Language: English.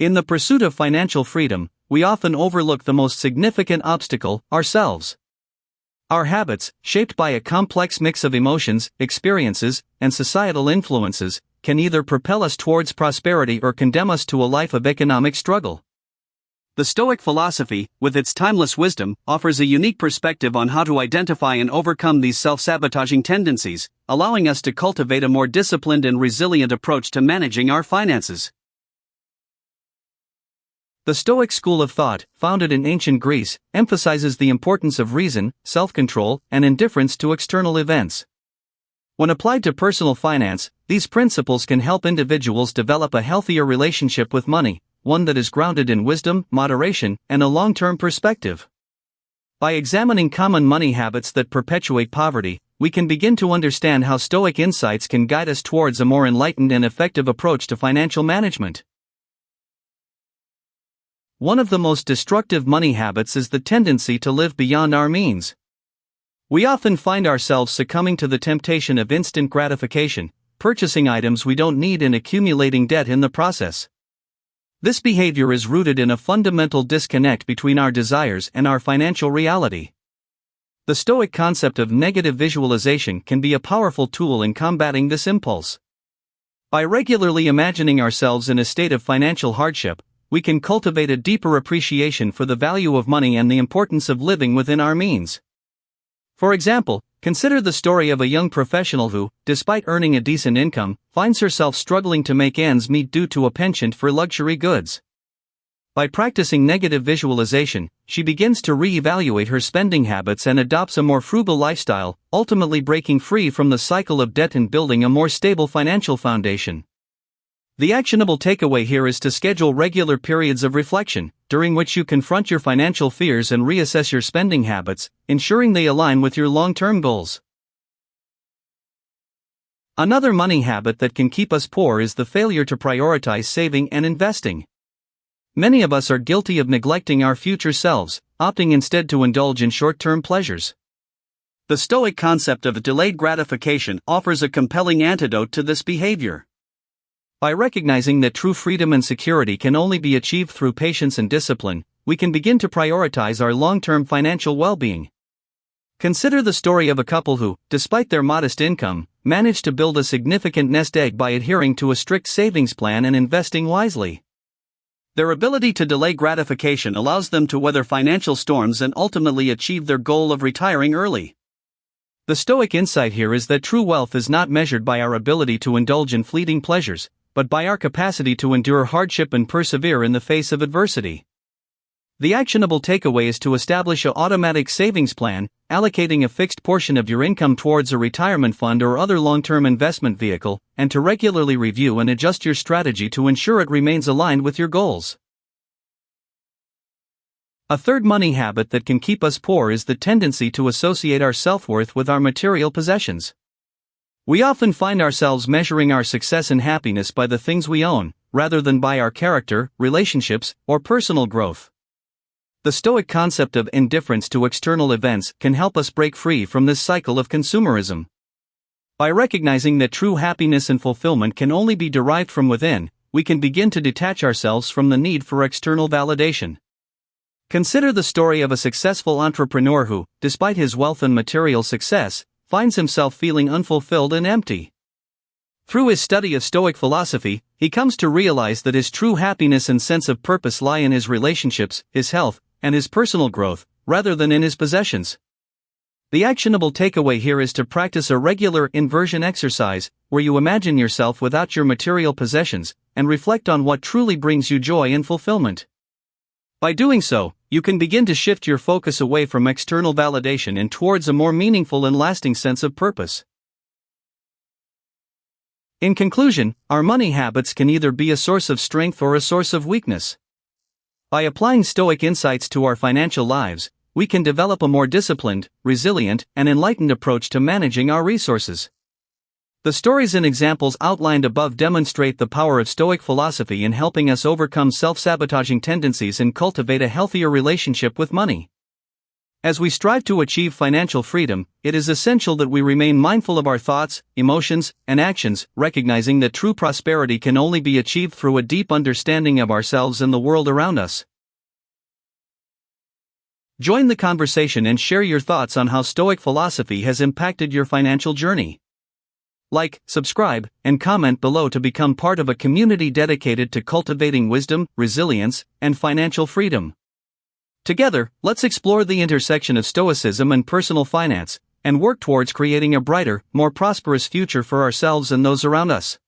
In the pursuit of financial freedom, we often overlook the most significant obstacle: ourselves. Our habits, shaped by a complex mix of emotions, experiences, and societal influences, can either propel us towards prosperity or condemn us to a life of economic struggle. The Stoic philosophy, with its timeless wisdom, offers a unique perspective on how to identify and overcome these self-sabotaging tendencies, allowing us to cultivate a more disciplined and resilient approach to managing our finances. The Stoic school of thought, founded in ancient Greece, emphasizes the importance of reason, self-control, and indifference to external events. When applied to personal finance, these principles can help individuals develop a healthier relationship with money, one that is grounded in wisdom, moderation, and a long-term perspective. By examining common money habits that perpetuate poverty, we can begin to understand how Stoic insights can guide us towards a more enlightened and effective approach to financial management. One of the most destructive money habits is the tendency to live beyond our means. We often find ourselves succumbing to the temptation of instant gratification, purchasing items we don't need and accumulating debt in the process. This behavior is rooted in a fundamental disconnect between our desires and our financial reality. The Stoic concept of negative visualization can be a powerful tool in combating this impulse. By regularly imagining ourselves in a state of financial hardship, we can cultivate a deeper appreciation for the value of money and the importance of living within our means. For example, consider the story of a young professional who, despite earning a decent income, finds herself struggling to make ends meet due to a penchant for luxury goods. By practicing negative visualization, she begins to re-evaluate her spending habits and adopts a more frugal lifestyle, ultimately breaking free from the cycle of debt and building a more stable financial foundation. The actionable takeaway here is to schedule regular periods of reflection, during which you confront your financial fears and reassess your spending habits, ensuring they align with your long-term goals. Another money habit that can keep us poor is the failure to prioritize saving and investing. Many of us are guilty of neglecting our future selves, opting instead to indulge in short-term pleasures. The Stoic concept of delayed gratification offers a compelling antidote to this behavior. By recognizing that true freedom and security can only be achieved through patience and discipline, we can begin to prioritize our long-term financial well-being. Consider the story of a couple who, despite their modest income, managed to build a significant nest egg by adhering to a strict savings plan and investing wisely. Their ability to delay gratification allows them to weather financial storms and ultimately achieve their goal of retiring early. The Stoic insight here is that true wealth is not measured by our ability to indulge in fleeting pleasures, but by our capacity to endure hardship and persevere in the face of adversity. The actionable takeaway is to establish an automatic savings plan, allocating a fixed portion of your income towards a retirement fund or other long-term investment vehicle, and to regularly review and adjust your strategy to ensure it remains aligned with your goals. A third money habit that can keep us poor is the tendency to associate our self-worth with our material possessions. We often find ourselves measuring our success and happiness by the things we own, rather than by our character, relationships, or personal growth. The Stoic concept of indifference to external events can help us break free from this cycle of consumerism. By recognizing that true happiness and fulfillment can only be derived from within, we can begin to detach ourselves from the need for external validation. Consider the story of a successful entrepreneur who, despite his wealth and material success, finds himself feeling unfulfilled and empty. Through his study of Stoic philosophy, he comes to realize that his true happiness and sense of purpose lie in his relationships, his health, and his personal growth, rather than in his possessions. The actionable takeaway here is to practice a regular inversion exercise, where you imagine yourself without your material possessions, and reflect on what truly brings you joy and fulfillment. By doing so, you can begin to shift your focus away from external validation and towards a more meaningful and lasting sense of purpose. In conclusion, our money habits can either be a source of strength or a source of weakness. By applying Stoic insights to our financial lives, we can develop a more disciplined, resilient, and enlightened approach to managing our resources. The stories and examples outlined above demonstrate the power of Stoic philosophy in helping us overcome self-sabotaging tendencies and cultivate a healthier relationship with money. As we strive to achieve financial freedom, it is essential that we remain mindful of our thoughts, emotions, and actions, recognizing that true prosperity can only be achieved through a deep understanding of ourselves and the world around us. Join the conversation and share your thoughts on how Stoic philosophy has impacted your financial journey. Like, subscribe, and comment below to become part of a community dedicated to cultivating wisdom, resilience, and financial freedom. Together, let's explore the intersection of Stoicism and personal finance, and work towards creating a brighter, more prosperous future for ourselves and those around us.